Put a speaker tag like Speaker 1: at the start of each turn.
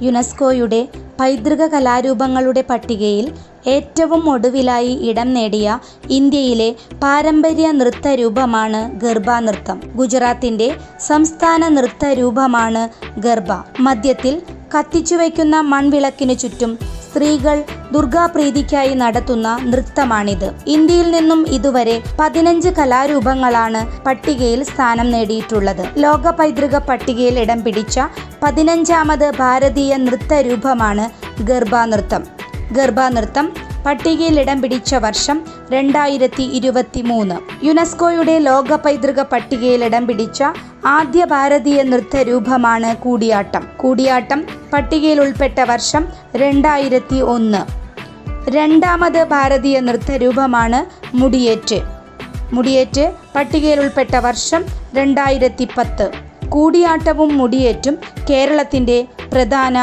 Speaker 1: യുനെസ്കോയുടെ പൈതൃക കലാരൂപങ്ങളുടെ പട്ടികയിൽ ഏറ്റവും ഒടുവിലായി ഇടം നേടിയ ഇന്ത്യയിലെ പാരമ്പര്യ നൃത്തരൂപമാണ് ഗർഭ നൃത്തം. ഗുജറാത്തിൻ്റെ സംസ്ഥാന നൃത്തരൂപമാണ് ഗർഭ. മധ്യത്തിൽ കത്തിച്ചുവയ്ക്കുന്ന മൺവിളക്കിനു ചുറ്റും സ്ത്രീകൾ ദുർഗാപ്രീതിക്കായി നടത്തുന്ന നൃത്തമാണിത്. ഇന്ത്യയിൽ നിന്നും ഇതുവരെ 15 കലാരൂപങ്ങളാണ് പട്ടികയിൽ സ്ഥാനം നേടിയിട്ടുള്ളത്. ലോക പൈതൃക പട്ടികയിൽ ഇടം പിടിച്ച 15ാമത് ഭാരതീയ നൃത്തരൂപമാണ് ഗർഭ നൃത്തം. ഗർഭ നൃത്തം പട്ടികയിൽ ഇടം പിടിച്ച വർഷം 2023. യുനെസ്കോയുടെ ലോക പൈതൃക പട്ടികയിൽ ഇടം പിടിച്ച ആദ്യ ഭാരതീയ നൃത്തരൂപമാണ് കൂടിയാട്ടം. കൂടിയാട്ടം പട്ടികയിൽ ഉൾപ്പെട്ട വർഷം 2001. രണ്ടാമത് ഭാരതീയ നൃത്തരൂപമാണ് മുടിയേറ്റ്. മുടിയേറ്റ് പട്ടികയിൽ ഉൾപ്പെട്ട വർഷം 2010. കൂടിയാട്ടവും മുടിയേറ്റും കേരളത്തിൻ്റെ പ്രധാന